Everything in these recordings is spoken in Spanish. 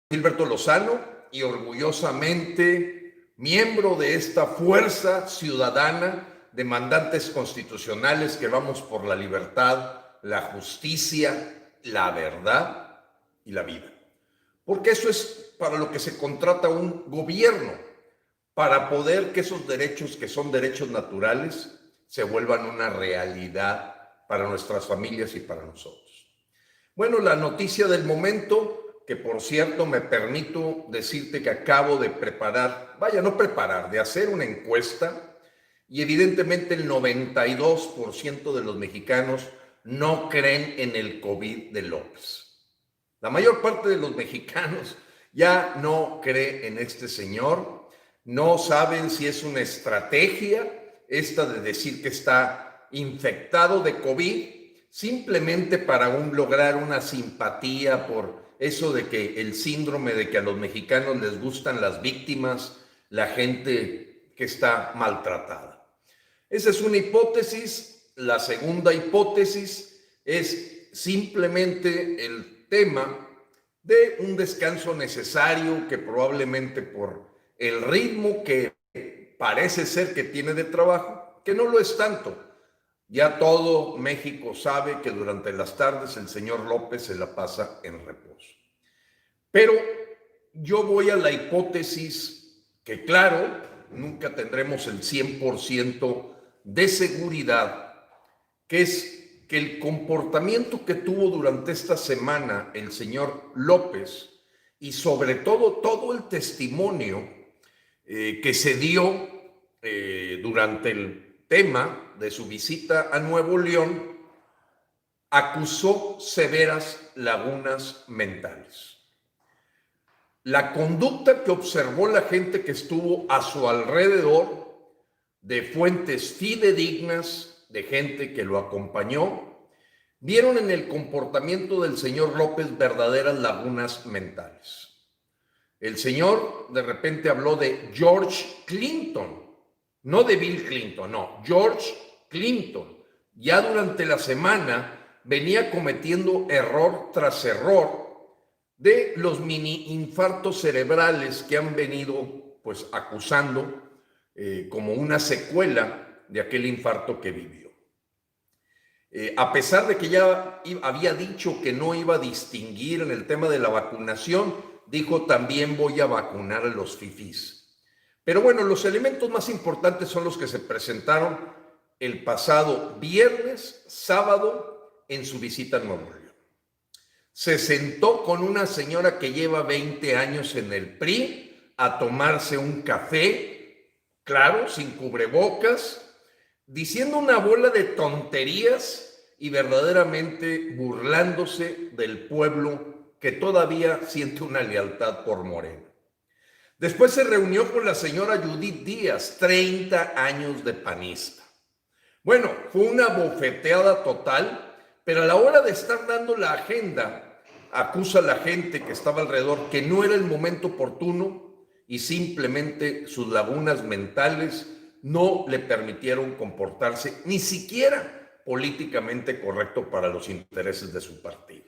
Gilberto Lozano y orgullosamente miembro de esta fuerza ciudadana, demandantes constitucionales que vamos por la libertad, la justicia, la verdad y la vida. Porque eso es para lo que se contrata un gobierno, para poder que esos derechos que son derechos naturales se vuelvan una realidad para nuestras familias y para nosotros. Bueno, la noticia del momento, que por cierto me permito decirte que acabo de de hacer una encuesta y evidentemente el 92% de los mexicanos no creen en el COVID de López. La mayor parte de los mexicanos ya no cree en este señor, no saben si es una estrategia esta de decir que está infectado de COVID, simplemente para lograr una simpatía por eso de que el síndrome de que a los mexicanos les gustan las víctimas, la gente que está maltratada. Esa es una hipótesis. La segunda hipótesis es simplemente el tema de un descanso necesario que probablemente por el ritmo que parece ser que tiene de trabajo, que no lo es tanto. Ya todo México sabe que durante las tardes el señor López se la pasa en reposo. Pero yo voy a la hipótesis que, claro, nunca tendremos el 100% de seguridad, que es que el comportamiento que tuvo durante esta semana el señor López y sobre todo el testimonio que se dio durante el tema de su visita a Nuevo León, acusó severas lagunas mentales. La conducta que observó la gente que estuvo a su alrededor, de fuentes fidedignas, de gente que lo acompañó, vieron en el comportamiento del señor López verdaderas lagunas mentales. El señor de repente habló de George Clinton, no de Bill Clinton, no, George Clinton. Ya durante la semana venía cometiendo error tras error de los mini infartos cerebrales que han venido pues acusando como una secuela de aquel infarto que vivió. A pesar de que ya había dicho que no iba a distinguir en el tema de la vacunación, dijo también voy a vacunar a los fifís. Pero bueno, los elementos más importantes son los que se presentaron el pasado viernes, sábado, en su visita a Nuevo León. Se sentó con una señora que lleva 20 años en el PRI a tomarse un café, claro, sin cubrebocas, diciendo una bola de tonterías y verdaderamente burlándose del pueblo que todavía siente una lealtad por Morena. Después se reunió con la señora Judith Díaz, 30 años de panista. Bueno, fue una bofeteada total, pero a la hora de estar dando la agenda, acusa a la gente que estaba alrededor que no era el momento oportuno y simplemente sus lagunas mentales no le permitieron comportarse ni siquiera políticamente correcto para los intereses de su partido.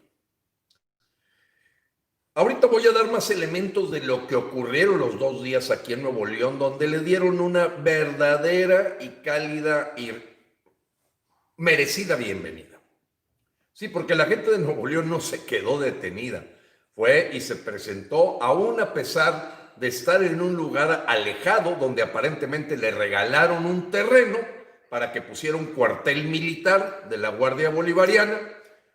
Ahorita voy a dar más elementos de lo que ocurrieron los 2 días aquí en Nuevo León, donde le dieron una verdadera y cálida y merecida bienvenida. Sí, porque la gente de Nuevo León no se quedó detenida. Fue y se presentó, aún a pesar de estar en un lugar alejado, donde aparentemente le regalaron un terreno para que pusiera un cuartel militar de la Guardia Bolivariana.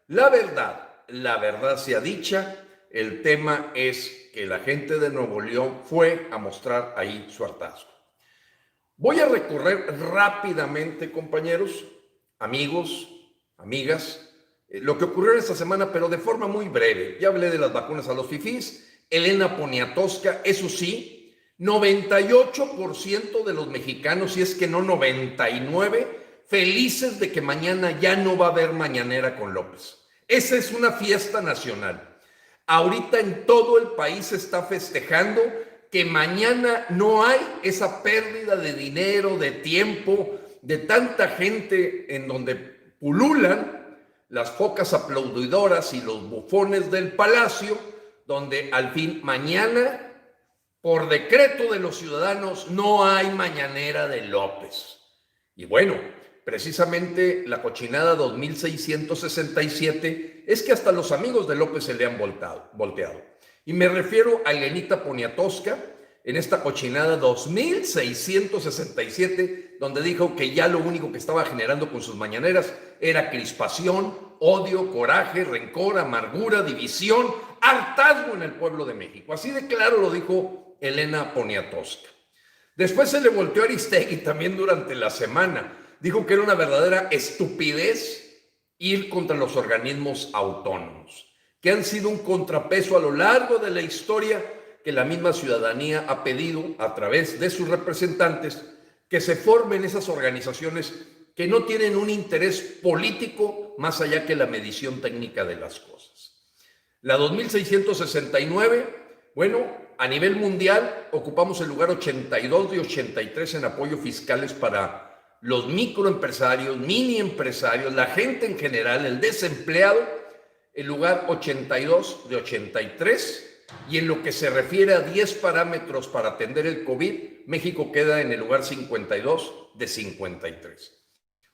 La verdad sea dicha, el tema es que la gente de Nuevo León fue a mostrar ahí su hartazgo. Voy a recorrer rápidamente, compañeros, amigos, amigas, lo que ocurrió esta semana, pero de forma muy breve. Ya hablé de las vacunas a los fifís. Elena Poniatowska, eso sí, 98% de los mexicanos, si es que no 99%, felices de que mañana ya no va a haber mañanera con López. Esa es una fiesta nacional. Ahorita en todo el país se está festejando que mañana no hay esa pérdida de dinero, de tiempo, de tanta gente en donde pululan las focas aplaudidoras y los bufones del palacio donde al fin mañana, por decreto de los ciudadanos, no hay mañanera de López. Y bueno, precisamente la cochinada 2667 es que hasta los amigos de López se le han volteado. Y me refiero a Elenita Poniatowska en esta cochinada 2667, donde dijo que ya lo único que estaba generando con sus mañaneras era crispación, odio, coraje, rencor, amargura, división, hartazgo en el pueblo de México. Así de claro lo dijo Elena Poniatowska. Después se le volteó a Aristegui también durante la semana. Dijo que era una verdadera estupidez ir contra los organismos autónomos, que han sido un contrapeso a lo largo de la historia, que la misma ciudadanía ha pedido a través de sus representantes que se formen esas organizaciones que no tienen un interés político más allá que la medición técnica de las cosas. La 2669, bueno, a nivel mundial ocupamos el lugar 82 de 83 en apoyo fiscales para los microempresarios, mini empresarios, la gente en general, el desempleado, el lugar 82 de 83. Y en lo que se refiere a 10 parámetros para atender el COVID, México queda en el lugar 52 de 53.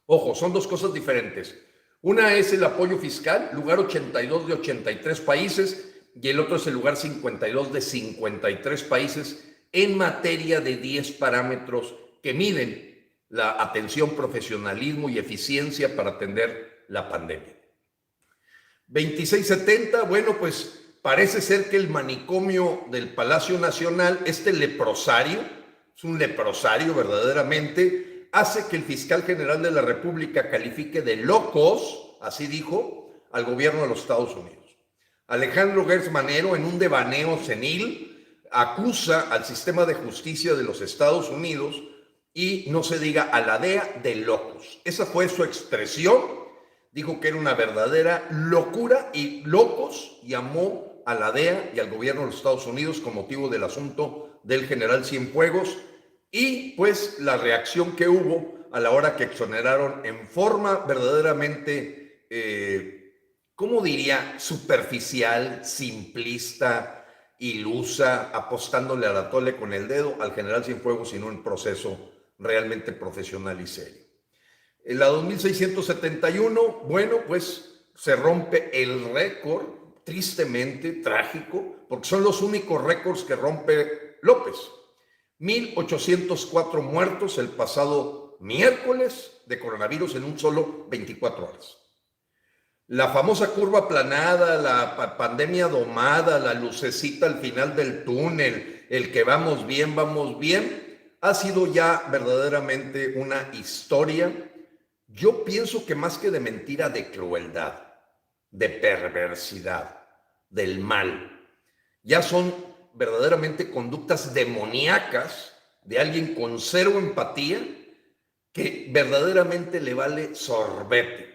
Ojo, son dos cosas diferentes. Una es el apoyo fiscal, lugar 82 de 83 países, y el otro es el lugar 52 de 53 países en materia de 10 parámetros que miden la atención, profesionalismo y eficiencia para atender la pandemia. 2670, bueno, pues parece ser que el manicomio del Palacio Nacional, este leprosario, es un leprosario verdaderamente, hace que el fiscal general de la República califique de locos, así dijo, al gobierno de los Estados Unidos. Alejandro Gertz Manero, en un devaneo senil, acusa al sistema de justicia de los Estados Unidos y, no se diga, a la DEA de locos. Esa fue su expresión. Dijo que era una verdadera locura y locos llamó a la DEA y al gobierno de los Estados Unidos con motivo del asunto del general Cienfuegos y pues la reacción que hubo a la hora que exoneraron en forma verdaderamente, ¿cómo diría? Superficial, simplista, ilusa, apostándole al atole con el dedo al general Cienfuegos, sino en proceso realmente profesional y serio. En la 2671, bueno, pues se rompe el récord, tristemente, trágico, porque son los únicos récords que rompe López. 1,804 muertos el pasado miércoles de coronavirus en un solo 24 horas. La famosa curva aplanada, la pandemia domada, la lucecita al final del túnel, el que vamos bien, ha sido ya verdaderamente una historia. Yo pienso que más que de mentira, de crueldad, de perversidad, del mal. Ya son verdaderamente conductas demoníacas de alguien con cero empatía que verdaderamente le vale sorbete.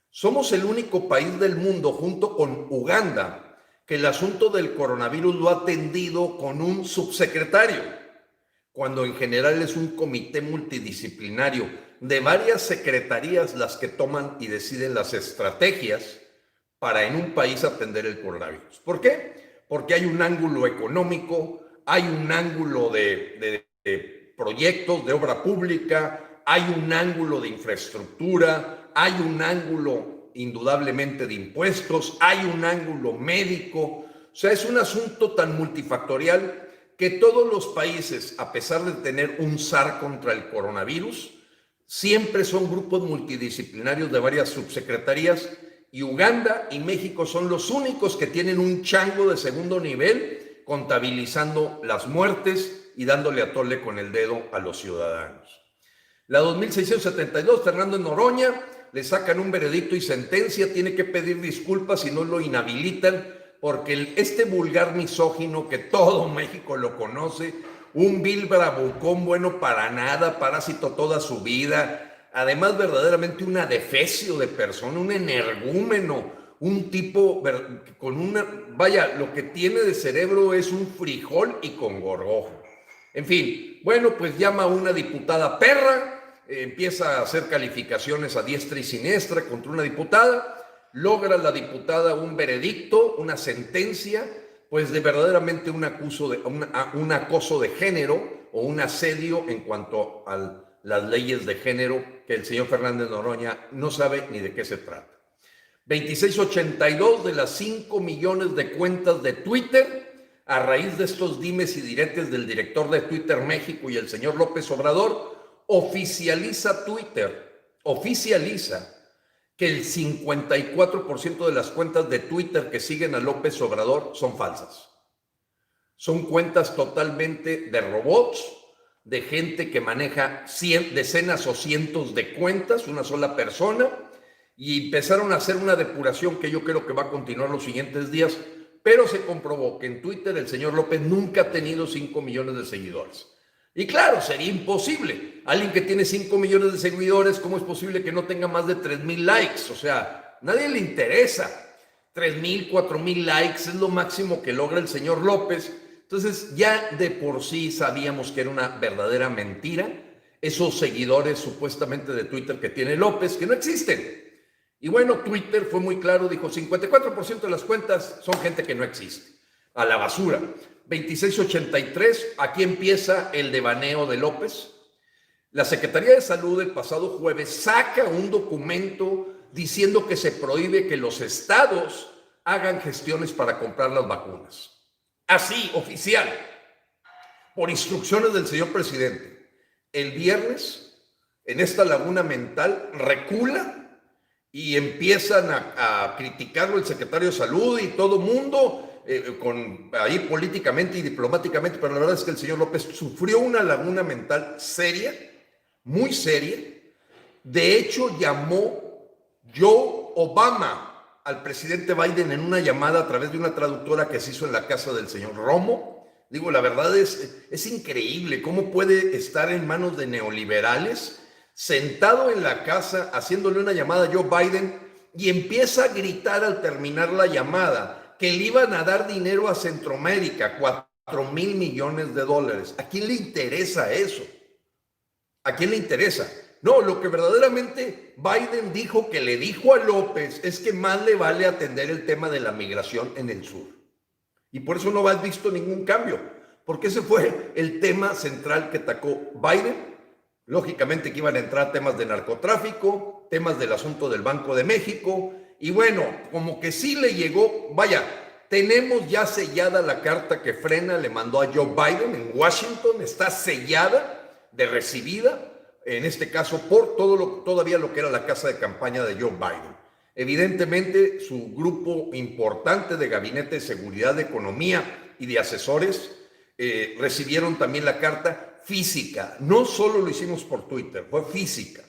Somos el único país del mundo, junto con Uganda, que el asunto del coronavirus lo ha atendido con un subsecretario, cuando en general es un comité multidisciplinario de varias secretarías las que toman y deciden las estrategias para en un país atender el coronavirus. ¿Por qué? Porque hay un ángulo económico, hay un ángulo de proyectos de obra pública, hay un ángulo de infraestructura, hay un ángulo indudablemente de impuestos, hay un ángulo médico. O sea, es un asunto tan multifactorial que todos los países, a pesar de tener un SAR contra el coronavirus, siempre son grupos multidisciplinarios de varias subsecretarías, y Uganda y México son los únicos que tienen un chango de segundo nivel contabilizando las muertes y dándole a tole con el dedo a los ciudadanos. La 2672, Fernando Noroña, le sacan un veredicto y sentencia, tiene que pedir disculpas si no lo inhabilitan, porque este vulgar misógino que todo México lo conoce, un vil bravucón bueno para nada, parásito toda su vida, además verdaderamente un adefesio de persona, un energúmeno, un tipo con una, vaya, lo que tiene de cerebro es un frijol y con gorgojo. En fin, bueno, pues llama a una diputada perra, empieza a hacer calificaciones a diestra y siniestra contra una diputada, logra la diputada un veredicto, una sentencia pues de verdaderamente un acoso de género o un asedio en cuanto a las leyes de género que el señor Fernández Noroña no sabe ni de qué se trata. 2682 de las 5 millones de cuentas de Twitter, a raíz de estos dimes y diretes del director de Twitter México y el señor López Obrador, oficializa que el 54% de las cuentas de Twitter que siguen a López Obrador son falsas. Son cuentas totalmente de robots, de gente que maneja decenas o cientos de cuentas, una sola persona, y empezaron a hacer una depuración que yo creo que va a continuar los siguientes días, pero se comprobó que en Twitter el señor López nunca ha tenido 5 millones de seguidores. Y claro, sería imposible. Alguien que tiene 5 millones de seguidores, ¿cómo es posible que no tenga más de 3,000 likes? O sea, nadie le interesa. 3,000, 4,000 likes es lo máximo que logra el señor López. Entonces, ya de por sí sabíamos que era una verdadera mentira esos seguidores supuestamente de Twitter que tiene López, que no existen. Y bueno, Twitter fue muy claro, dijo 54% de las cuentas son gente que no existe. A la basura. 2683, aquí empieza el devaneo de López. La Secretaría de Salud el pasado jueves saca un documento diciendo que se prohíbe que los estados hagan gestiones para comprar las vacunas. Así, oficial, por instrucciones del señor presidente. El viernes, en esta laguna mental, recula y empiezan a criticarlo el secretario de Salud y todo mundo, ahí políticamente y diplomáticamente, pero la verdad es que el señor López sufrió una laguna mental seria, muy seria. De hecho, llamó Joe Obama al presidente Biden en una llamada a través de una traductora que se hizo en la casa del señor Romo. Digo, la verdad es increíble cómo puede estar en manos de neoliberales, sentado en la casa haciéndole una llamada a Joe Biden, y empieza a gritar al terminar la llamada que le iban a dar dinero a Centroamérica, 4,000 millones de dólares. ¿A quién le interesa eso? ¿A quién le interesa? No, lo que verdaderamente Biden dijo que le dijo a López es que más le vale atender el tema de la migración en el sur. Y por eso no has visto ningún cambio, porque ese fue el tema central que atacó Biden. Lógicamente que iban a entrar temas de narcotráfico, temas del asunto del Banco de México, y bueno, como que sí le llegó, vaya, tenemos ya sellada la carta que Frena le mandó a Joe Biden en Washington, está sellada, de recibida, en este caso por todavía lo que era la casa de campaña de Joe Biden. Evidentemente, su grupo importante de gabinete de seguridad, de economía y de asesores recibieron también la carta física. No solo lo hicimos por Twitter, fue física.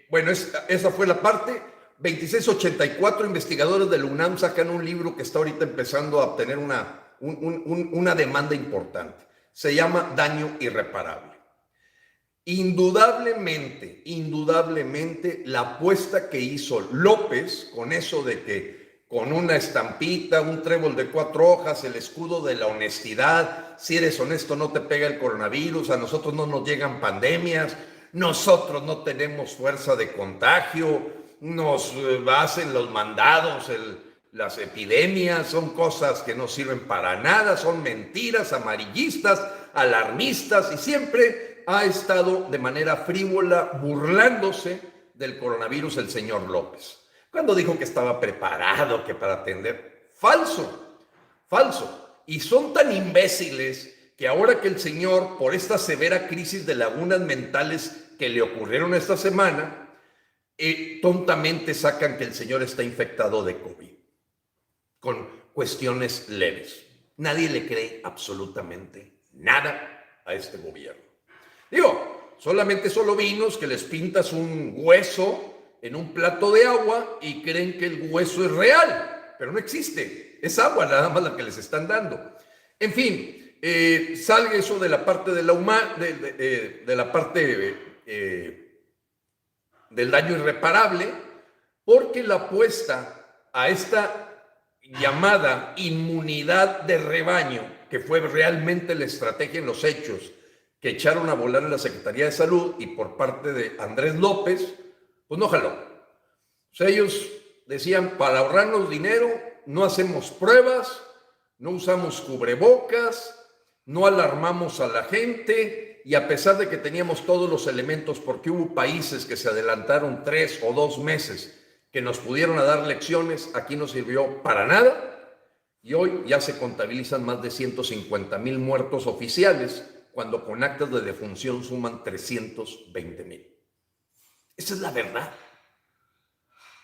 Bueno, esa fue la parte. 2684, investigadores de la UNAM sacan un libro que está ahorita empezando a obtener una demanda importante. Se llama Daño Irreparable. Indudablemente, la apuesta que hizo López con eso de que con una estampita, un trébol de 4 hojas, el escudo de la honestidad, si eres honesto no te pega el coronavirus, a nosotros no nos llegan pandemias, nosotros no tenemos fuerza de contagio, nos hacen los mandados, las epidemias, son cosas que no sirven para nada, son mentiras, amarillistas, alarmistas, y siempre ha estado de manera frívola burlándose del coronavirus el señor López. Cuando dijo que estaba preparado, que para atender, falso. Y son tan imbéciles que ahora que el señor, por esta severa crisis de lagunas mentales que le ocurrieron esta semana, tontamente sacan que el señor está infectado de COVID, con cuestiones leves. Nadie le cree absolutamente nada a este gobierno. Digo, solamente solo vinos que les pintas un hueso en un plato de agua y creen que el hueso es real, pero no existe. Es agua nada más la que les están dando. En fin, salga eso de la parte de la parte del daño irreparable, porque la apuesta a esta llamada inmunidad de rebaño, que fue realmente la estrategia en los hechos que echaron a volar en la Secretaría de Salud y por parte de Andrés López, pues no jaló. O sea, ellos decían, para ahorrarnos dinero, no hacemos pruebas, no usamos cubrebocas, no alarmamos a la gente, y a pesar de que teníamos todos los elementos, porque hubo países que se adelantaron 3 o 2 meses que nos pudieron dar lecciones, aquí no sirvió para nada. Y hoy ya se contabilizan más de 150,000 muertos oficiales, cuando con actas de defunción suman 320,000. Esa es la verdad.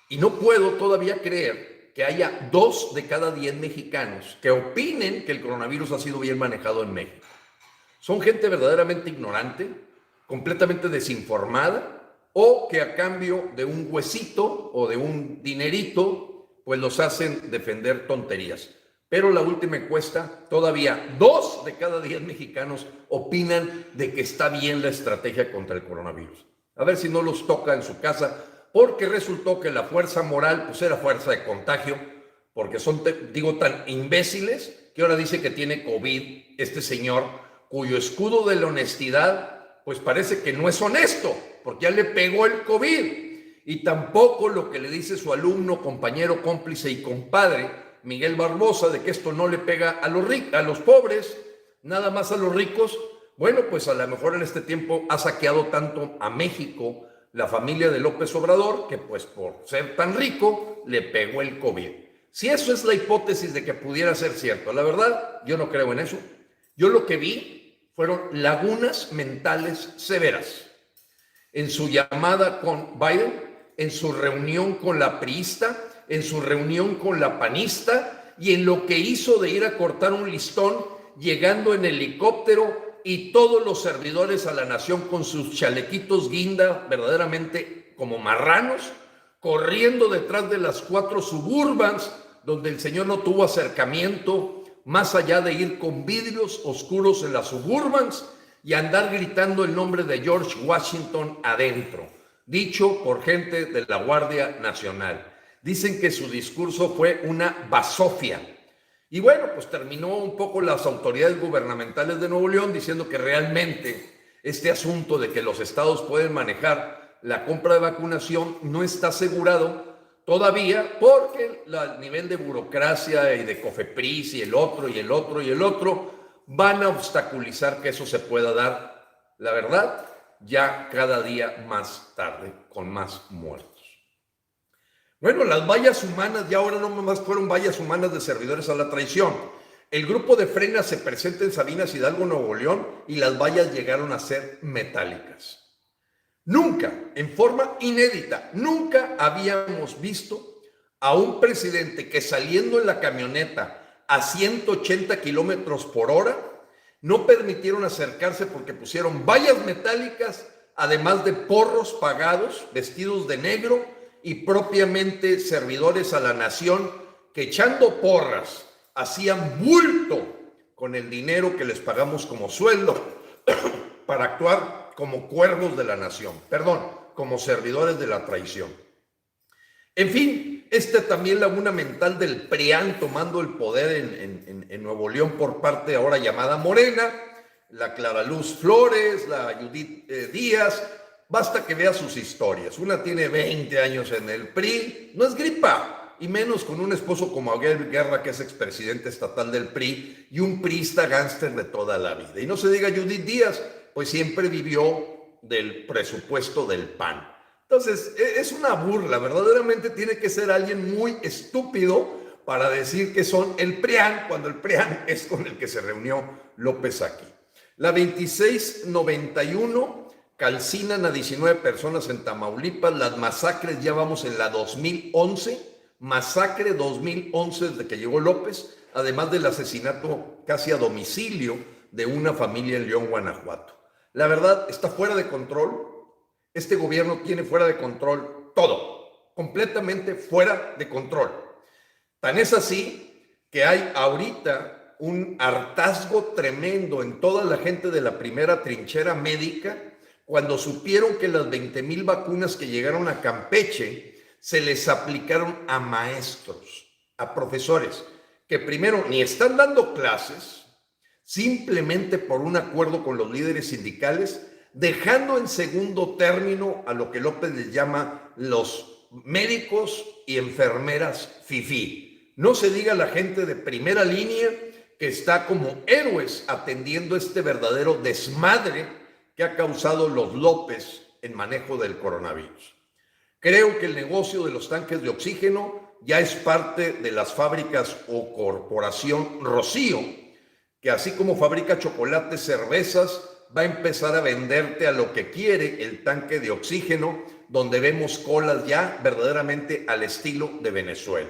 Y no puedo todavía creer que haya 2 de cada 10 mexicanos que opinen que el coronavirus ha sido bien manejado en México. Son gente verdaderamente ignorante, completamente desinformada, o que a cambio de un huesito o de un dinerito, pues los hacen defender tonterías. Pero la última encuesta, todavía 2 de cada 10 mexicanos opinan de que está bien la estrategia contra el coronavirus. A ver si no los toca en su casa, porque resultó que la fuerza moral pues era fuerza de contagio, porque son, tan imbéciles que ahora dice que tiene COVID este señor, cuyo escudo de la honestidad pues parece que no es honesto, porque ya le pegó el COVID. Y tampoco lo que le dice su alumno, compañero, cómplice y compadre, Miguel Barbosa, de que esto no le pega a los pobres, nada más a los ricos. Bueno, pues a lo mejor en este tiempo ha saqueado tanto a México la familia de López Obrador, que pues por ser tan rico le pegó el COVID. Si eso es la hipótesis de que pudiera ser cierto, la verdad, yo no creo en eso. Yo lo que vi fueron lagunas mentales severas en su llamada con Biden, en su reunión con la priista, en su reunión con la panista, y en lo que hizo de ir a cortar un listón llegando en helicóptero, y todos los servidores a la nación con sus chalequitos guinda, verdaderamente como marranos, corriendo detrás de las 4 Suburbans, donde el señor no tuvo acercamiento, más allá de ir con vidrios oscuros en las Suburbans y andar gritando el nombre de George Washington adentro, dicho por gente de la Guardia Nacional. Dicen que su discurso fue una basofia. Y bueno, pues terminó un poco las autoridades gubernamentales de Nuevo León diciendo que realmente este asunto de que los estados pueden manejar la compra de vacunación no está asegurado todavía, porque el nivel de burocracia y de COFEPRIS y el otro y el otro y el otro van a obstaculizar que eso se pueda dar, la verdad, ya cada día más tarde, con más muertos. Bueno, las vallas humanas ya ahora no más fueron vallas humanas de servidores a la traición. El grupo de Frena se presenta en Sabinas Hidalgo, Nuevo León, y las vallas llegaron a ser metálicas. Nunca, en forma inédita, nunca habíamos visto a un presidente que saliendo en la camioneta a 180 kilómetros por hora, no permitieron acercarse porque pusieron vallas metálicas, además de porros pagados, vestidos de negro, y propiamente servidores a la nación que, echando porras, hacían bulto con el dinero que les pagamos como sueldo para actuar como cuervos de la nación, como servidores de la traición. En fin, también laguna mental del PRIAN tomando el poder en Nuevo León por parte ahora llamada Morena, la Clara Luz Flores, la Judith Díaz. Basta que vea sus historias. Una tiene 20 años en el PRI, no es gripa, y menos con un esposo como Aguel Guerra, que es expresidente estatal del PRI, y un priista gánster de toda la vida. Y no se diga Judith Díaz, pues siempre vivió del presupuesto del PAN. Entonces, es una burla, verdaderamente tiene que ser alguien muy estúpido para decir que son el PRIAN, cuando el PRIAN es con el que se reunió López aquí. La 2691... calcinan a 19 personas en Tamaulipas. Las masacres, ya vamos en la 2011, masacre 2011 desde que llegó López, además del asesinato casi a domicilio de una familia en León, Guanajuato. La verdad, está fuera de control. Este gobierno tiene fuera de control todo, completamente fuera de control. Tan es así que hay ahorita un hartazgo tremendo en toda la gente de la primera trinchera médica, cuando supieron que las 20,000 vacunas que llegaron a Campeche se les aplicaron a maestros, a profesores, que primero ni están dando clases, simplemente por un acuerdo con los líderes sindicales, dejando en segundo término a lo que López les llama los médicos y enfermeras fifí. No se diga la gente de primera línea que está como héroes atendiendo este verdadero desmadre que ha causado los López en manejo del coronavirus. Creo que el negocio de los tanques de oxígeno ya es parte de las fábricas o corporación Rocío, que así como fabrica chocolates, cervezas, va a empezar a venderte a lo que quiere el tanque de oxígeno, donde vemos colas ya verdaderamente al estilo de Venezuela.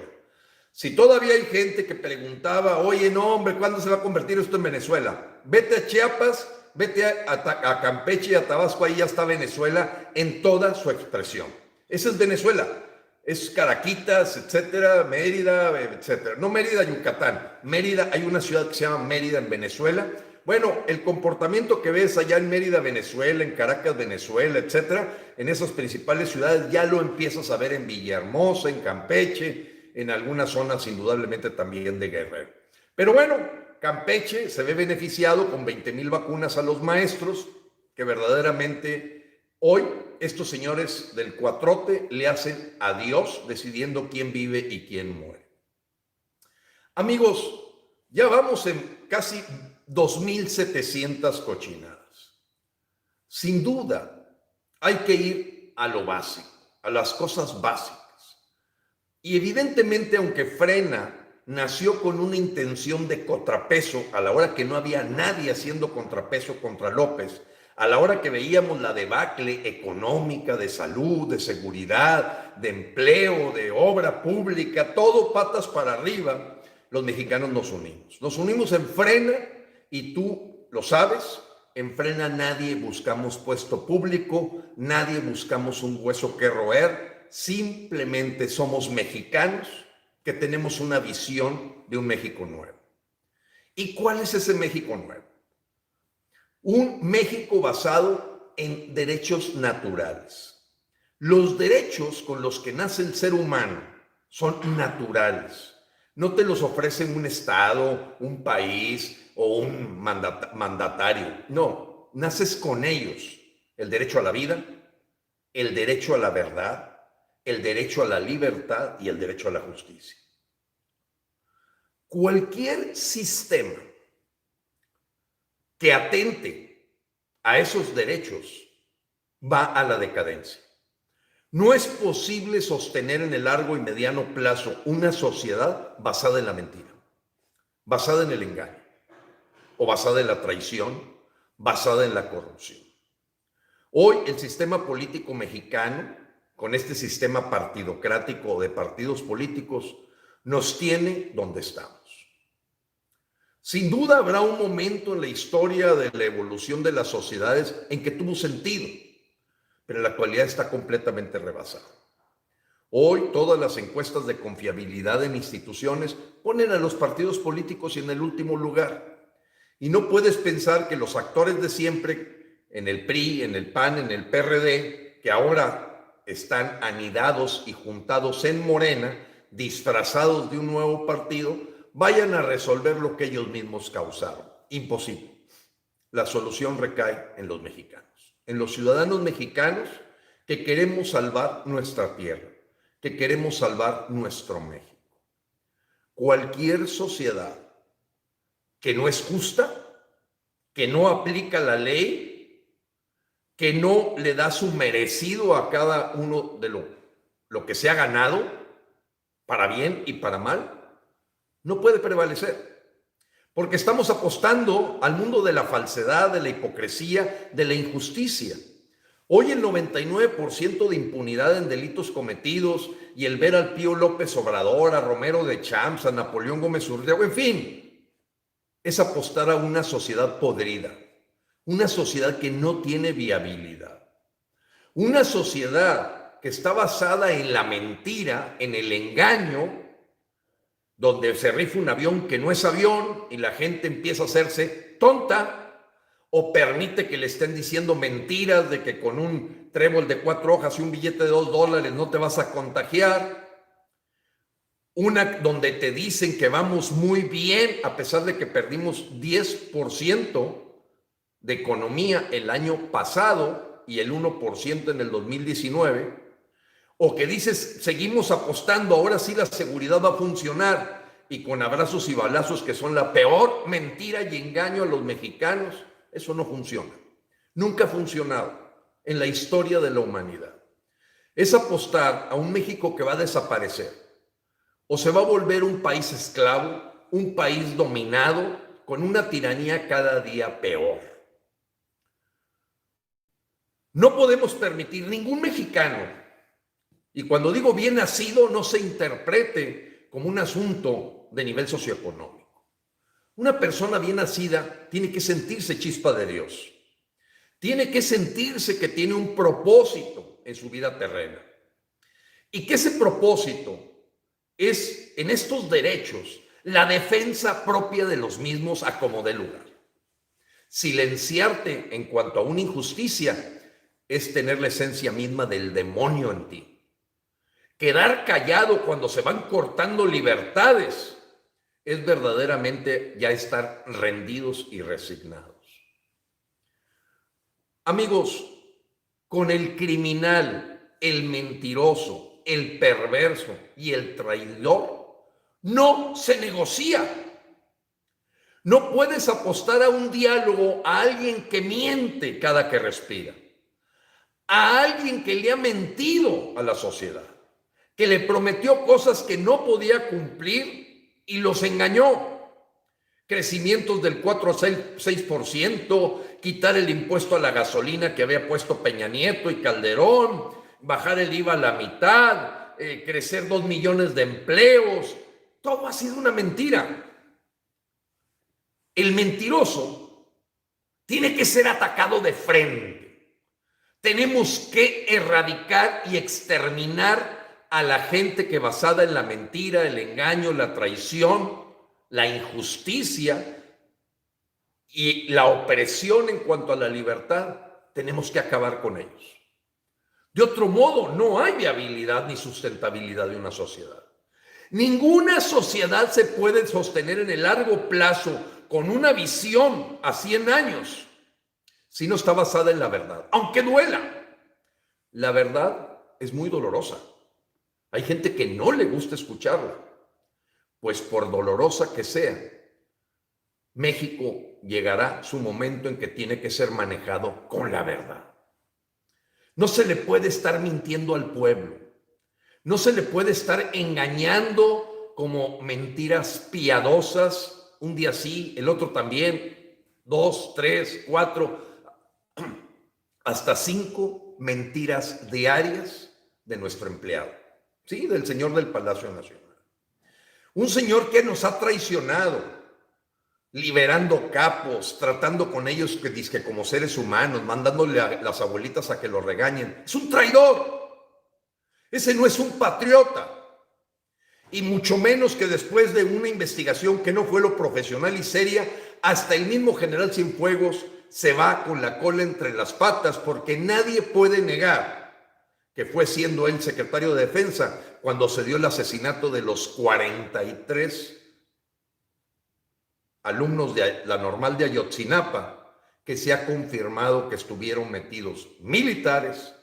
Si todavía hay gente que preguntaba, oye, no, hombre, ¿cuándo se va a convertir esto en Venezuela? Vete a Chiapas, vete a Campeche y a Tabasco, ahí ya está Venezuela en toda su expresión. Esa es Venezuela, es Caraquitas, etcétera, Mérida, etcétera. No Mérida, Yucatán, Mérida, hay una ciudad que se llama Mérida en Venezuela. Bueno, el comportamiento que ves allá en Mérida, Venezuela, en Caracas, Venezuela, etcétera, en esas principales ciudades ya lo empiezas a ver en Villahermosa, en Campeche, en algunas zonas indudablemente también de Guerrero. Pero bueno, Campeche se ve beneficiado con 20,000 vacunas a los maestros, que verdaderamente hoy estos señores del cuatrote le hacen a Dios decidiendo quién vive y quién muere. Amigos, ya vamos en casi 2,700 cochinadas. Sin duda, hay que ir a lo básico, a las cosas básicas. Y evidentemente, aunque Frena nació con una intención de contrapeso, a la hora que no había nadie haciendo contrapeso contra López, a la hora que veíamos la debacle económica, de salud, de seguridad, de empleo, de obra pública, todo patas para arriba, los mexicanos nos unimos. Nos unimos en Frena y tú lo sabes, en Frena nadie buscamos puesto público, nadie buscamos un hueso que roer, simplemente somos mexicanos que tenemos una visión de un México nuevo. ¿Y cuál es ese México nuevo? Un México basado en derechos naturales. Los derechos con los que nace el ser humano son naturales. No te los ofrecen un Estado, un país o un mandatario. No, naces con ellos. El derecho a la vida, el derecho a la verdad, el derecho a la libertad y el derecho a la justicia. Cualquier sistema que atente a esos derechos va a la decadencia. No es posible sostener en el largo y mediano plazo una sociedad basada en la mentira, basada en el engaño, o basada en la traición, basada en la corrupción. Hoy el sistema político mexicano, con este sistema partidocrático o de partidos políticos, nos tiene donde estamos. Sin duda habrá un momento en la historia de la evolución de las sociedades en que tuvo sentido, pero en la actualidad está completamente rebasado. Hoy todas las encuestas de confiabilidad en instituciones ponen a los partidos políticos en el último lugar. Y no puedes pensar que los actores de siempre, en el PRI, en el PAN, en el PRD, que ahora están anidados y juntados en Morena, disfrazados de un nuevo partido, vayan a resolver lo que ellos mismos causaron. Imposible. La solución recae en los mexicanos, en los ciudadanos mexicanos que queremos salvar nuestra tierra, que queremos salvar nuestro México. Cualquier sociedad que no es justa, que no aplica la ley, que no le da su merecido a cada uno de lo que se ha ganado, para bien y para mal, no puede prevalecer, porque estamos apostando al mundo de la falsedad, de la hipocresía, de la injusticia. Hoy el 99% de impunidad en delitos cometidos y el ver al Pío López Obrador, a Romero de Champs, a Napoleón Gómez Urdiaga, en fin, es apostar a una sociedad podrida, una sociedad que no tiene viabilidad, una sociedad que está basada en la mentira, en el engaño, donde se rifa un avión que no es avión y la gente empieza a hacerse tonta o permite que le estén diciendo mentiras de que con un trébol de 4 hojas y un billete de $2 no te vas a contagiar. Una donde te dicen que vamos muy bien a pesar de que perdimos 10% de economía el año pasado y el 1% en el 2019. O que dices, seguimos apostando, ahora sí la seguridad va a funcionar. y con abrazos y balazos, que son la peor mentira y engaño a los mexicanos, eso no funciona. Nunca ha funcionado en la historia de la humanidad. Es apostar a un México que va a desaparecer o se va a volver un país esclavo, un país dominado con una tiranía cada día peor. No podemos permitir ningún mexicano, y cuando digo bien nacido no se interprete como un asunto de nivel socioeconómico. Una persona bien nacida tiene que sentirse chispa de Dios. Tiene que sentirse que tiene un propósito en su vida terrena. Y que ese propósito es, en estos derechos, la defensa propia de los mismos a como dé lugar. Silenciarte en cuanto a una injusticia es tener la esencia misma del demonio en ti. Quedar callado cuando se van cortando libertades es verdaderamente ya estar rendidos y resignados. Amigos, con el criminal, el mentiroso, el perverso y el traidor no se negocia. No puedes apostar a un diálogo a alguien que miente cada que respira, a alguien que le ha mentido a la sociedad, que le prometió cosas que no podía cumplir y los engañó. Crecimientos del 4 a 6%, quitar el impuesto a la gasolina que había puesto Peña Nieto y Calderón, bajar el IVA a la mitad, crecer 2 millones de empleos. Todo ha sido una mentira. El mentiroso tiene que ser atacado de frente. Tenemos que erradicar y exterminar a la gente que, basada en la mentira, el engaño, la traición, la injusticia y la opresión en cuanto a la libertad, tenemos que acabar con ellos. De otro modo, no hay viabilidad ni sustentabilidad de una sociedad. Ninguna sociedad se puede sostener en el largo plazo con una visión a 100 años si no está basada en la verdad, aunque duela. La verdad es muy dolorosa. Hay gente que no le gusta escucharla, pues por dolorosa que sea, México llegará su momento en que tiene que ser manejado con la verdad. No se le puede estar mintiendo al pueblo. No se le puede estar engañando como mentiras piadosas, un día sí, el otro también, 2, 3, 4, hasta 5 mentiras diarias de nuestro empleado, ¿sí? Del señor del Palacio Nacional. Un señor que nos ha traicionado, liberando capos, tratando con ellos que como seres humanos, mandándole a las abuelitas a que lo regañen. Es un traidor. Ese no es un patriota. Y mucho menos que después de una investigación que no fue lo profesional y seria, hasta el mismo general Cienfuegos se va con la cola entre las patas, porque nadie puede negar que fue, siendo él secretario de Defensa, cuando se dio el asesinato de los 43 alumnos de la Normal de Ayotzinapa, que se ha confirmado que estuvieron metidos militares,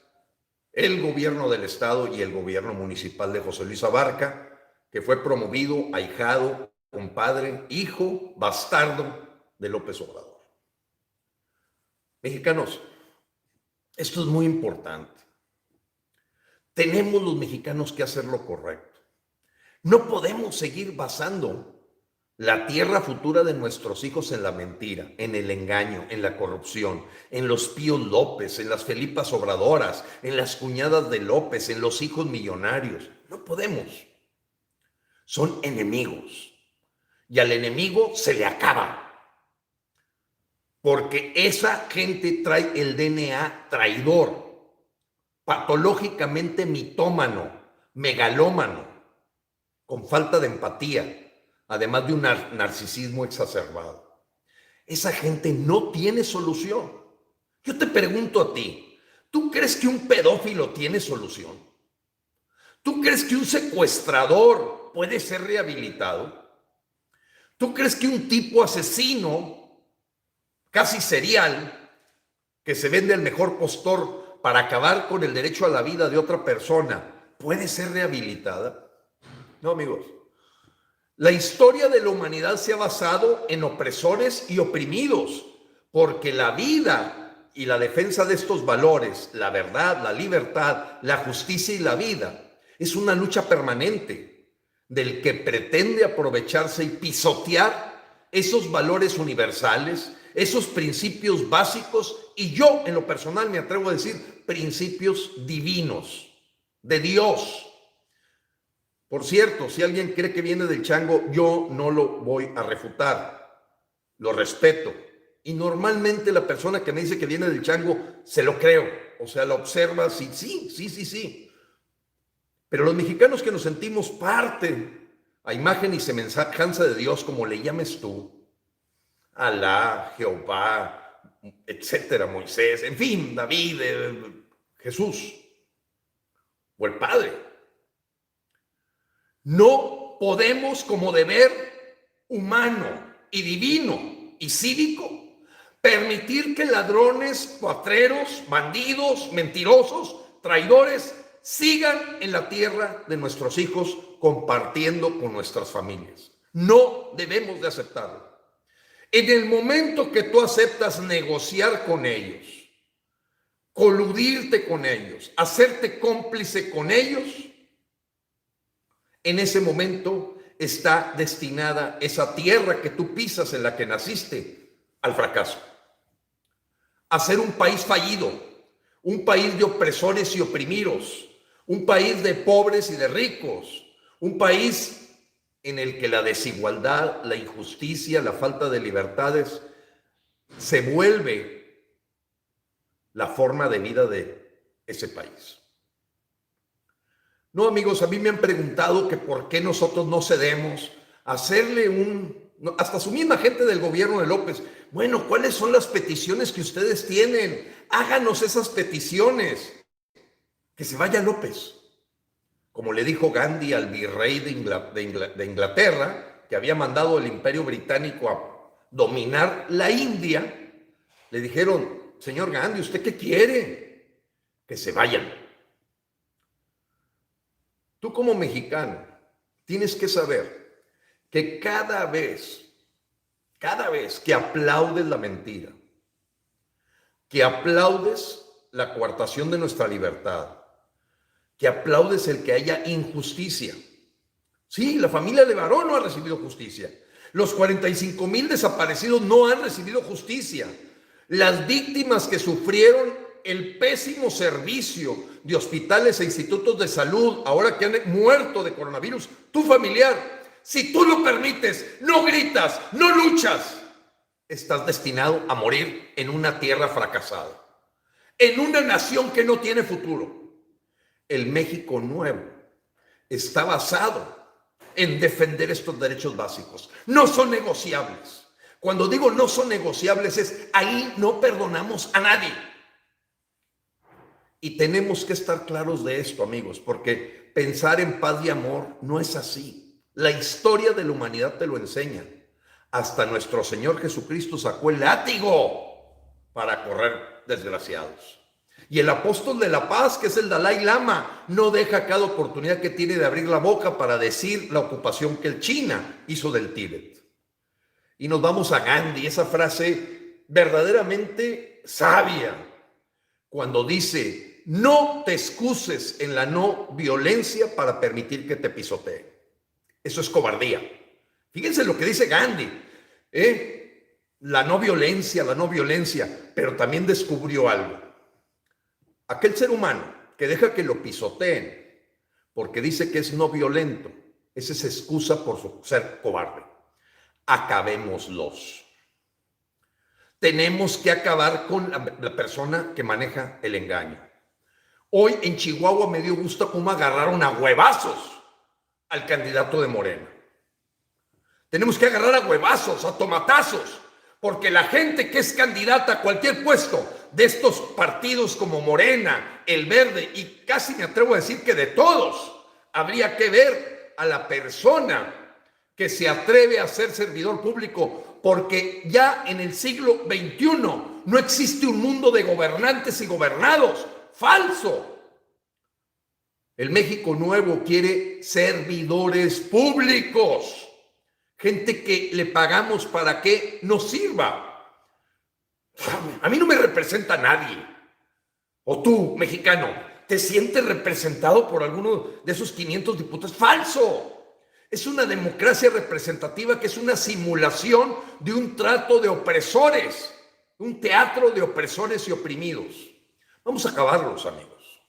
el gobierno del estado y el gobierno municipal de José Luis Abarca, que fue promovido, ahijado, compadre, hijo, bastardo de López Obrador. Mexicanos, esto es muy importante. Tenemos los mexicanos que hacer lo correcto. No podemos seguir basando la tierra futura de nuestros hijos en la mentira, en el engaño, en la corrupción, en los Píos López, en las Felipas Obradoras, en las cuñadas de López, en los hijos millonarios. No podemos. Son enemigos. Y al enemigo se le acaba. Porque esa gente trae el DNA traidor, patológicamente mitómano, megalómano, con falta de empatía, además de un narcisismo exacerbado. Esa gente no tiene solución. Yo te pregunto a ti, ¿tú crees que un pedófilo tiene solución? ¿Tú crees que un secuestrador puede ser rehabilitado? ¿Tú crees que un tipo asesino, casi serial, que se vende al mejor postor para acabar con el derecho a la vida de otra persona, puede ser rehabilitada? No, amigos. La historia de la humanidad se ha basado en opresores y oprimidos, porque la vida y la defensa de estos valores, la verdad, la libertad, la justicia y la vida, es una lucha permanente del que pretende aprovecharse y pisotear esos valores universales, esos principios básicos, y yo en lo personal me atrevo a decir principios divinos, de Dios. Por cierto, si alguien cree que viene del chango, yo no lo voy a refutar, lo respeto. Y normalmente la persona que me dice que viene del chango, se lo creo, o sea, la observa, sí. Pero los mexicanos que nos sentimos parte, a imagen y semejanza de Dios, como le llames tú, Alá, Jehová, etcétera, Moisés, en fin, David, Jesús, o el Padre. No podemos, como deber humano y divino y cívico, permitir que ladrones, cuatreros, bandidos, mentirosos, traidores, sigan en la tierra de nuestros hijos compartiendo con nuestras familias. No debemos de aceptarlo. En el momento que tú aceptas negociar con ellos, coludirte con ellos, hacerte cómplice con ellos, en ese momento está destinada esa tierra que tú pisas, en la que naciste, al fracaso. A ser un país fallido, un país de opresores y oprimidos, un país de pobres y de ricos, un país en el que la desigualdad, la injusticia, la falta de libertades se vuelve la forma de vida de ese país. No, amigos, a mí me han preguntado que por qué nosotros no cedemos a hacerle hasta su misma gente del gobierno de López. Bueno, ¿cuáles son las peticiones que ustedes tienen? Háganos esas peticiones. Que se vaya López. Como le dijo Gandhi al virrey de Inglaterra, que había mandado el Imperio Británico a dominar la India, le dijeron, señor Gandhi, ¿usted qué quiere? Que se vayan. Tú como mexicano tienes que saber que cada vez que aplaudes la mentira, que aplaudes la coartación de nuestra libertad, que aplaudes el que haya injusticia. Sí, la familia Levarón no ha recibido justicia. Los 45,000 desaparecidos no han recibido justicia. Las víctimas que sufrieron el pésimo servicio de hospitales e institutos de salud, ahora que han muerto de coronavirus, tu familiar, si tú lo permites, no gritas, no luchas, estás destinado a morir en una tierra fracasada, en una nación que no tiene futuro. El México nuevo está basado en defender estos derechos básicos. No son negociables. Cuando digo no son negociables, es ahí no perdonamos a nadie. Y tenemos que estar claros de esto, amigos, porque pensar en paz y amor no es así. La historia de la humanidad te lo enseña. Hasta nuestro Señor Jesucristo sacó el látigo para correr desgraciados. Y el apóstol de la paz, que es el Dalai Lama, no deja cada oportunidad que tiene de abrir la boca para decir la ocupación que el China hizo del Tíbet. Y nos vamos a Gandhi, esa frase verdaderamente sabia, cuando dice, no te excuses en la no violencia para permitir que te pisoteen. Eso es cobardía. Fíjense lo que dice Gandhi, la no violencia, pero también descubrió algo. Aquel ser humano que deja que lo pisoteen porque dice que es no violento, esa es excusa por su ser cobarde. Acabémoslos. Tenemos que acabar con la persona que maneja el engaño. Hoy en Chihuahua me dio gusto cómo agarraron a huevazos al candidato de Morena. Tenemos que agarrar a huevazos, a tomatazos, porque la gente que es candidata a cualquier puesto de estos partidos como Morena, El Verde, y casi me atrevo a decir que de todos, habría que ver a la persona que se atreve a ser servidor público, porque ya en el siglo XXI no existe un mundo de gobernantes y gobernados. ¡Falso! El México nuevo quiere servidores públicos. gente que le pagamos para que nos sirva. A mí no me representa nadie. O tú, mexicano, ¿te sientes representado por alguno de esos 500 diputados? ¡Falso! Es una democracia representativa que es una simulación de un trato de opresores, un teatro de opresores y oprimidos. Vamos a acabarlos, amigos.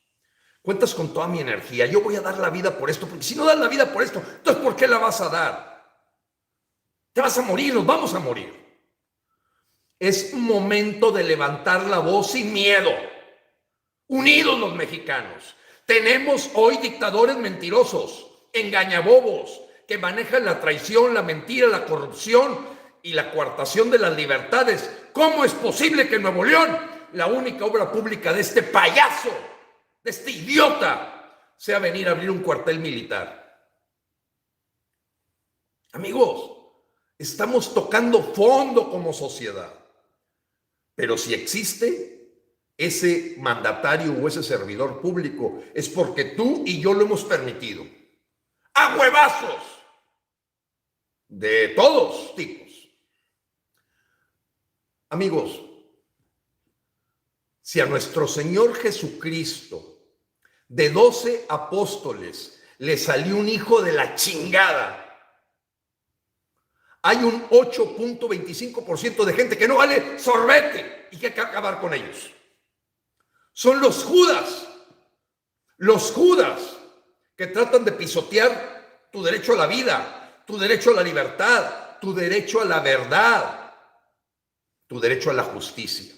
Cuentas con toda mi energía. Yo voy a dar la vida por esto, porque si no das la vida por esto, entonces ¿por qué la vas a dar? Te vas a morir, nos vamos a morir. Es un momento de levantar la voz sin miedo. Unidos los mexicanos. Tenemos hoy dictadores mentirosos, engañabobos, que manejan la traición, la mentira, la corrupción y la coartación de las libertades. ¿Cómo es posible que en Nuevo León, la única obra pública de este payaso, de este idiota, sea venir a abrir un cuartel militar? Amigos, estamos tocando fondo como sociedad. Pero si existe ese mandatario o ese servidor público, es porque tú y yo lo hemos permitido. ¡A huevazos! De todos tipos. Amigos, si a nuestro Señor Jesucristo, de 12 apóstoles, le salió un hijo de la chingada, hay un 8.25% de gente que no vale sorbete y que hay que acabar con ellos. Son los Judas que tratan de pisotear tu derecho a la vida, tu derecho a la libertad, tu derecho a la verdad, tu derecho a la justicia.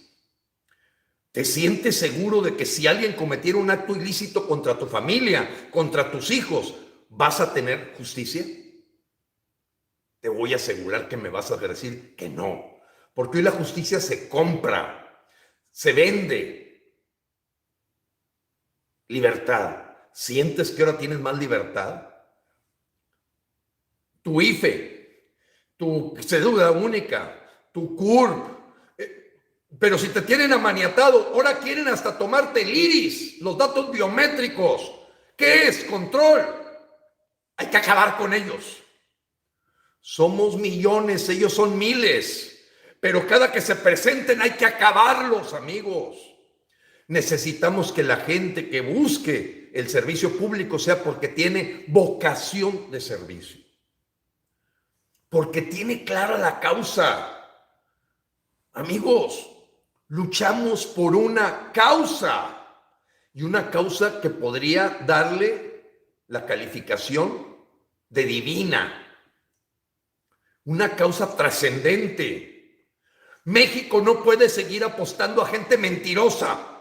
¿Te sientes seguro de que si alguien cometiera un acto ilícito contra tu familia, contra tus hijos, vas a tener justicia? Te voy a asegurar que me vas a decir que no, porque hoy la justicia se compra, se vende. Libertad. ¿Sientes que ahora tienes más libertad? Tu IFE, tu cédula única, tu CURP. Pero si te tienen amaniatado, ahora quieren hasta tomarte el iris, los datos biométricos. ¿Qué es? Control. Hay que acabar con ellos. Somos millones, ellos son miles, pero cada que se presenten hay que acabarlos, amigos. Necesitamos que la gente que busque el servicio público sea porque tiene vocación de servicio, porque tiene clara la causa. Amigos, luchamos por una causa, y una causa que podría darle la calificación de divina. Una causa trascendente. México no puede seguir apostando a gente mentirosa.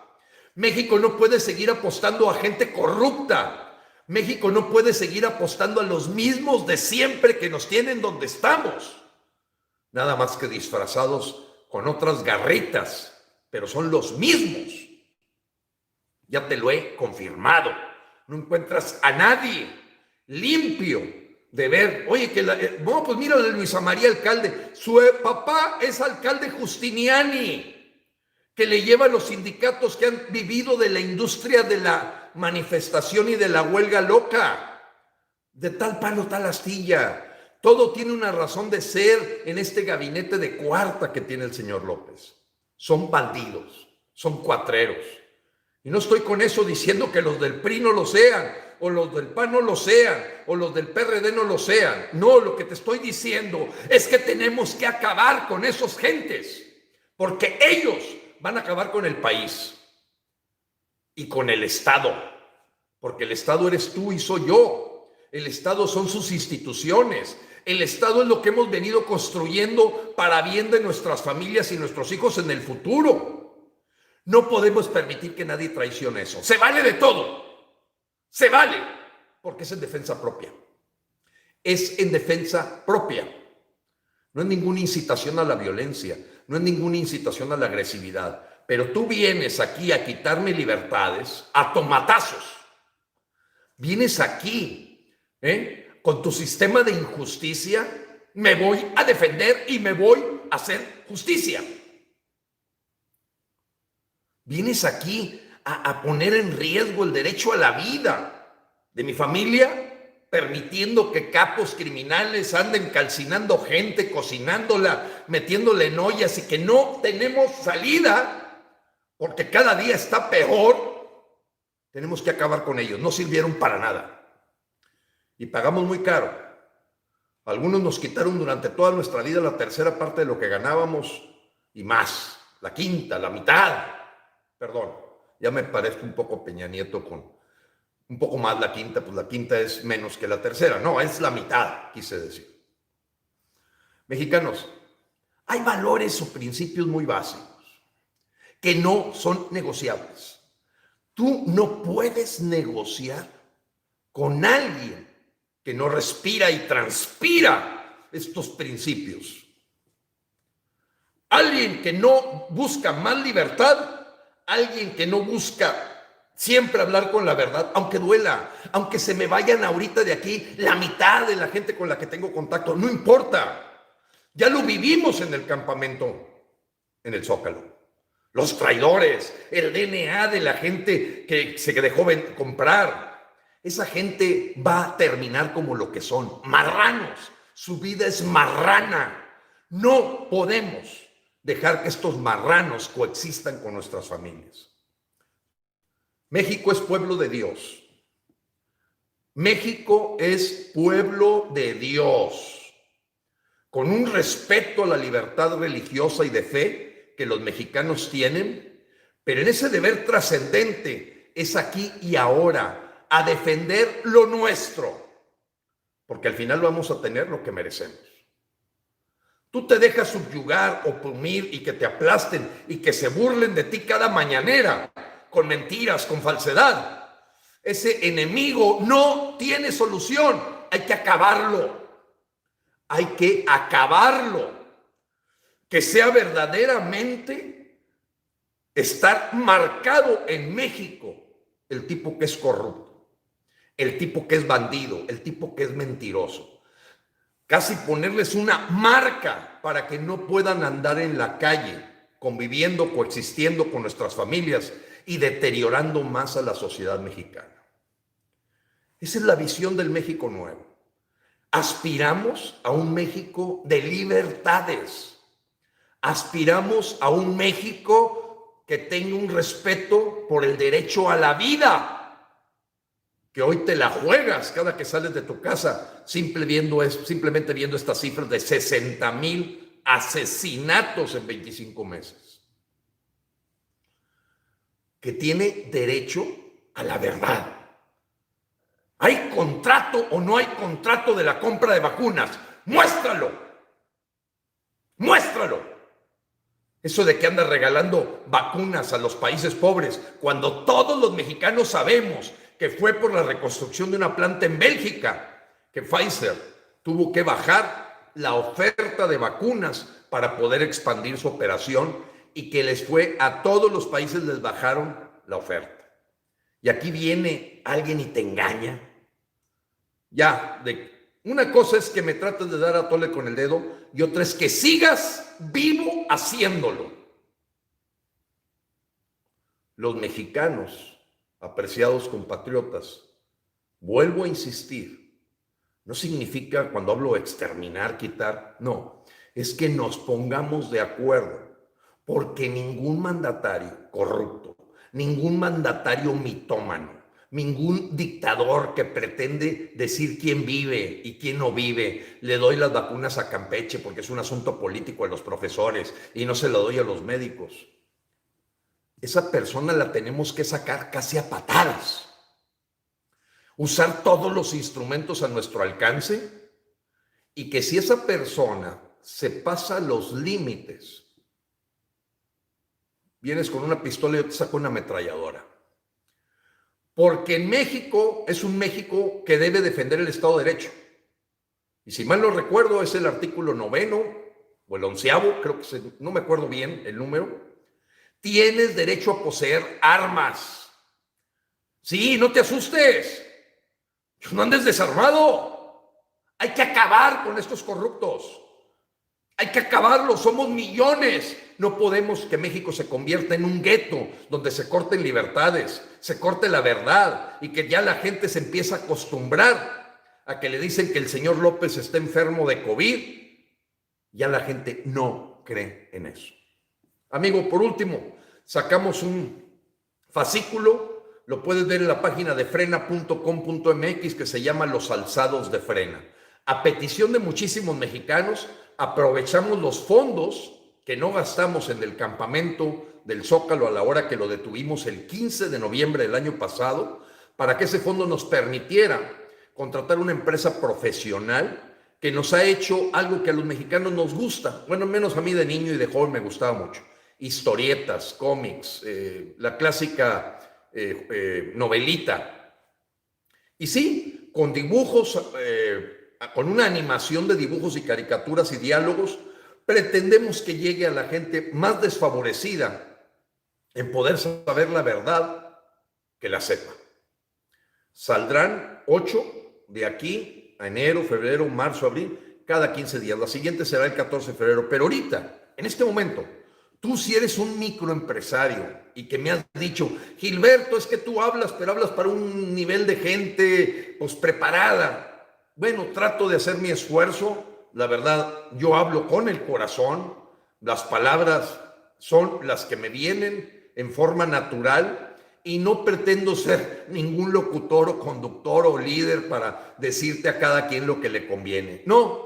México no puede seguir apostando a gente corrupta. México no puede seguir apostando a los mismos de siempre que nos tienen donde estamos. Nada más que disfrazados con otras garritas, pero son los mismos. Ya te lo he confirmado. No encuentras a nadie limpio de ver, oye, no, pues mira de Luisa María alcalde, su papá es alcalde Justiniani, que le lleva a los sindicatos que han vivido de la industria de la manifestación y de la huelga loca, de tal palo, tal astilla. Todo tiene una razón de ser en este gabinete de cuarta que tiene el señor López. Son bandidos, son cuatreros. Y no estoy con eso diciendo que los del PRI no lo sean, o los del PAN no lo sean, o los del PRD no lo sean. No, lo que te estoy diciendo es que tenemos que acabar con esos gentes, porque ellos van a acabar con el país y con el Estado, porque el Estado eres tú y soy yo. El Estado son sus instituciones. El Estado es lo que hemos venido construyendo para bien de nuestras familias y nuestros hijos en el futuro. No podemos permitir que nadie traicione eso. Se vale de todo. Se vale, porque es en defensa propia. Es en defensa propia. No es ninguna incitación a la violencia, no es ninguna incitación a la agresividad. Pero tú vienes aquí a quitarme libertades a tomatazos. Vienes aquí, con tu sistema de injusticia, me voy a defender y me voy a hacer justicia. Vienes aquí a poner en riesgo el derecho a la vida de mi familia permitiendo que capos criminales anden calcinando gente, cocinándola, metiéndole en ollas y que no tenemos salida porque cada día está peor, tenemos que acabar con ellos. No sirvieron para nada y pagamos muy caro. Algunos nos quitaron durante toda nuestra vida la tercera parte de lo que ganábamos y más, la quinta, la mitad. Perdón, ya me parezco un poco Peña Nieto con un poco más la quinta, pues la quinta es menos que la tercera. No, es la mitad, quise decir. Mexicanos, hay valores o principios muy básicos que no son negociables. Tú no puedes negociar con alguien que no respira y transpira estos principios. Alguien que no busca más libertad, alguien que no busca siempre hablar con la verdad, aunque duela, aunque se me vayan ahorita de aquí la mitad de la gente con la que tengo contacto, no importa. Ya lo vivimos en el campamento, en el Zócalo. Los traidores, el DNA de la gente que se dejó comprar. Esa gente va a terminar como lo que son, marranos. Su vida es marrana. No podemos dejar que estos marranos coexistan con nuestras familias. México es pueblo de Dios. México es pueblo de Dios, con un respeto a la libertad religiosa y de fe que los mexicanos tienen, pero en ese deber trascendente es aquí y ahora, a defender lo nuestro, porque al final vamos a tener lo que merecemos. Tú te dejas subyugar, oprimir y que te aplasten y que se burlen de ti cada mañanera, con mentiras, con falsedad. Ese enemigo no tiene solución. Hay que acabarlo. Hay que acabarlo. Que sea verdaderamente estar marcado en México el tipo que es corrupto, el tipo que es bandido, el tipo que es mentiroso. Casi ponerles una marca para que no puedan andar en la calle, conviviendo, coexistiendo con nuestras familias y deteriorando más a la sociedad mexicana. Esa es la visión del México nuevo. Aspiramos a un México de libertades. Aspiramos a un México que tenga un respeto por el derecho a la vida. Que hoy te la juegas cada que sales de tu casa, simplemente viendo estas cifras de 60,000 asesinatos en 25 meses. Que tiene derecho a la verdad. ¿Hay contrato o no hay contrato de la compra de vacunas? ¡Muéstralo! ¡Muéstralo! Eso de que anda regalando vacunas a los países pobres, cuando todos los mexicanos sabemos que fue por la reconstrucción de una planta en Bélgica, que Pfizer tuvo que bajar la oferta de vacunas para poder expandir su operación y que a todos los países les bajaron la oferta. Y aquí viene alguien y te engaña. Una cosa es que me trates de dar a tole con el dedo y otra es que sigas vivo haciéndolo. Los mexicanos, apreciados compatriotas, vuelvo a insistir, no significa cuando hablo exterminar, quitar, no, es que nos pongamos de acuerdo, porque ningún mandatario corrupto, ningún mandatario mitómano, ningún dictador que pretende decir quién vive y quién no vive, le doy las vacunas a Campeche porque es un asunto político a los profesores y no se lo doy a los médicos. Esa persona la tenemos que sacar casi a patadas. Usar todos los instrumentos a nuestro alcance y que si esa persona se pasa los límites, vienes con una pistola y yo te saco una ametralladora. Porque en México es un México que debe defender el Estado de Derecho. Y si mal no recuerdo, es el artículo 9 o el 11º, creo que no me acuerdo bien el número. Tienes derecho a poseer armas. Sí, no te asustes. No andes desarmado. Hay que acabar con estos corruptos. Hay que acabarlo, somos millones. No podemos que México se convierta en un gueto donde se corten libertades, se corte la verdad y que ya la gente se empiece a acostumbrar a que le dicen que el señor López está enfermo de COVID, ya la gente no cree en eso. Amigo, por último, sacamos un fascículo, lo puedes ver en la página de frena.com.mx, que se llama Los Alzados de Frena. A petición de muchísimos mexicanos, aprovechamos los fondos que no gastamos en el campamento del Zócalo a la hora que lo detuvimos el 15 de noviembre del año pasado, para que ese fondo nos permitiera contratar una empresa profesional que nos ha hecho algo que a los mexicanos nos gusta. Bueno, menos a mí de niño y de joven me gustaba mucho. Historietas, cómics, la clásica novelita. Y sí, con dibujos, con una animación de dibujos y caricaturas y diálogos, pretendemos que llegue a la gente más desfavorecida en poder saber la verdad, que la sepa. Saldrán 8 de aquí a enero, febrero, marzo, abril, cada 15 días. La siguiente será el 14 de febrero. Pero ahorita, en este momento, tú si eres un microempresario y que me has dicho, Gilberto, es que tú hablas, pero hablas para un nivel de gente pues preparada. Bueno, trato de hacer mi esfuerzo. La verdad, yo hablo con el corazón. Las palabras son las que me vienen en forma natural y no pretendo ser ningún locutor o conductor o líder para decirte a cada quien lo que le conviene. No.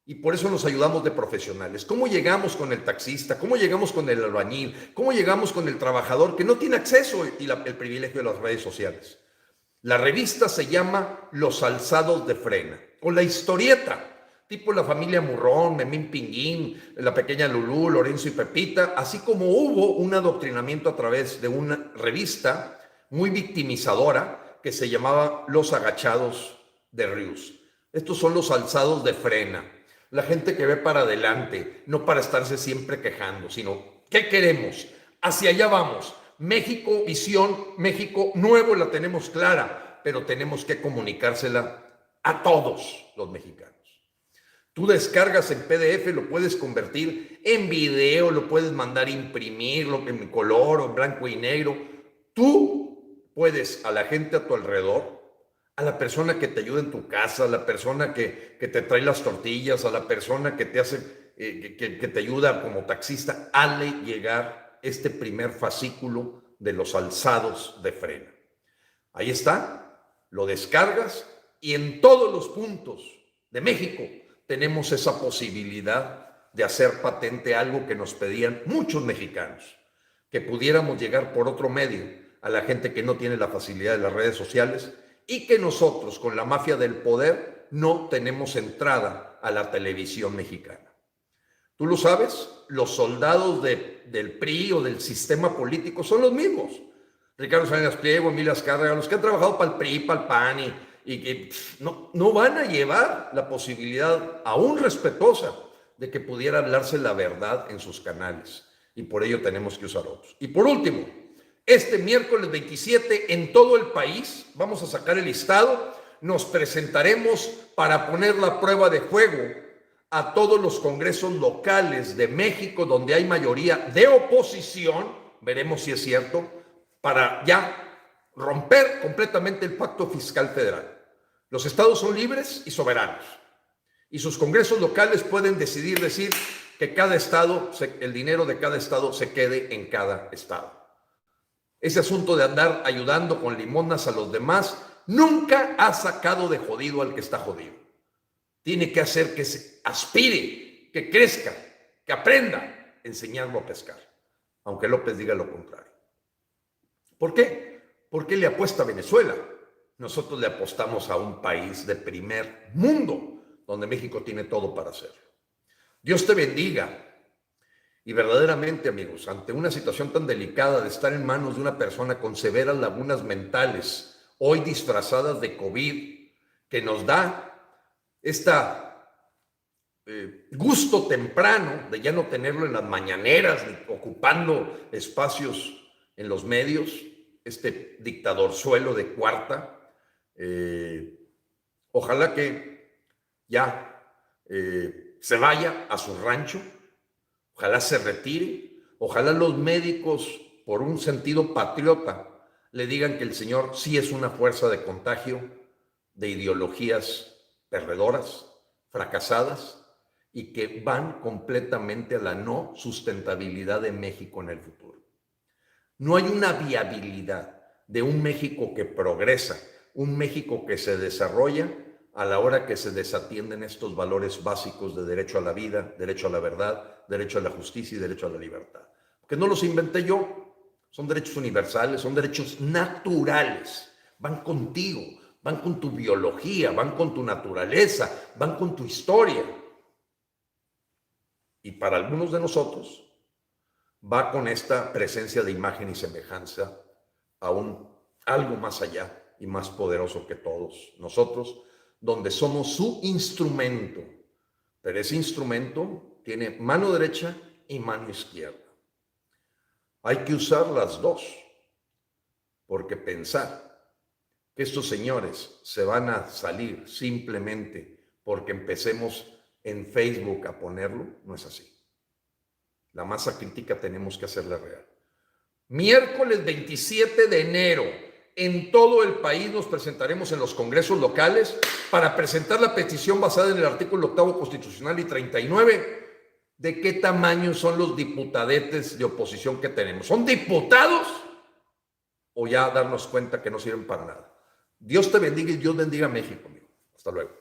Y por eso nos ayudamos de profesionales. ¿Cómo llegamos con el taxista? ¿Cómo llegamos con el albañil? ¿Cómo llegamos con el trabajador que no tiene acceso y el privilegio de las redes sociales? La revista se llama Los Alzados de Frena, o la historieta, tipo La Familia Murrón, Memín Pinguín, La Pequeña Lulú, Lorenzo y Pepita, así como hubo un adoctrinamiento a través de una revista muy victimizadora que se llamaba Los Agachados de Rius. Estos son los alzados de Frena. La gente que ve para adelante, no para estarse siempre quejando, sino ¿qué queremos? Hacia allá vamos. México, visión, México nuevo la tenemos clara, pero tenemos que comunicársela a todos los mexicanos. Tú descargas en PDF, lo puedes convertir en video, lo puedes mandar imprimirlo en color o en blanco y negro. Tú puedes a la gente a tu alrededor, a la persona que te ayuda en tu casa, a la persona que te trae las tortillas, a la persona que te hace, que te ayuda como taxista, hazle llegar este primer fascículo de Los Alzados de Frena. Ahí está, lo descargas y en todos los puntos de México tenemos esa posibilidad de hacer patente algo que nos pedían muchos mexicanos, que pudiéramos llegar por otro medio a la gente que no tiene la facilidad de las redes sociales y que nosotros con la mafia del poder no tenemos entrada a la televisión mexicana. Tú lo sabes, los soldados del PRI o del sistema político son los mismos. Ricardo Salinas Pliego, Emilio Azcárraga, los que han trabajado para el PRI, para el PAN y que no van a llevar la posibilidad aún respetuosa de que pudiera hablarse la verdad en sus canales. Y por ello tenemos que usar otros. Y por último, este miércoles 27 en todo el país, vamos a sacar el listado, nos presentaremos para poner la prueba de fuego a todos los congresos locales de México donde hay mayoría de oposición, veremos si es cierto, para ya romper completamente el pacto fiscal federal. Los estados son libres y soberanos y sus congresos locales pueden decir que cada estado, el dinero de cada estado se quede en cada estado. Ese asunto de andar ayudando con limonas a los demás nunca ha sacado de jodido al que está jodido. Tiene que hacer que se aspire, que crezca, que aprenda a enseñarlo a pescar, aunque López diga lo contrario. ¿Por qué? Porque él le apuesta a Venezuela. Nosotros le apostamos a un país de primer mundo, donde México tiene todo para hacerlo. Dios te bendiga. Y verdaderamente, amigos, ante una situación tan delicada de estar en manos de una persona con severas lagunas mentales, hoy disfrazadas de COVID, que nos da gusto temprano de ya no tenerlo en las mañaneras, ni ocupando espacios en los medios, este dictadorzuelo de cuarta, ojalá que ya se vaya a su rancho, ojalá se retire, ojalá los médicos, por un sentido patriota, le digan que el señor sí es una fuerza de contagio de ideologías perdedoras, fracasadas, y que van completamente a la no sustentabilidad de México en el futuro. No hay una viabilidad de un México que progresa, un México que se desarrolla a la hora que se desatienden estos valores básicos de derecho a la vida, derecho a la verdad, derecho a la justicia y derecho a la libertad. Que no los inventé yo, son derechos universales, son derechos naturales, van contigo, van con tu biología, van con tu naturaleza, van con tu historia. Y para algunos de nosotros va con esta presencia de imagen y semejanza a algo más allá y más poderoso que todos nosotros, donde somos su instrumento, pero ese instrumento tiene mano derecha y mano izquierda. Hay que usar las dos, porque pensar que estos señores se van a salir simplemente porque empecemos en Facebook a ponerlo, no es así. La masa crítica tenemos que hacerla real. Miércoles 27 de enero, en todo el país nos presentaremos en los congresos locales para presentar la petición basada en el artículo 8º constitucional y 39 de qué tamaño son los diputadetes de oposición que tenemos. ¿Son diputados o ya darnos cuenta que no sirven para nada? Dios te bendiga y Dios bendiga a México, amigo. Hasta luego.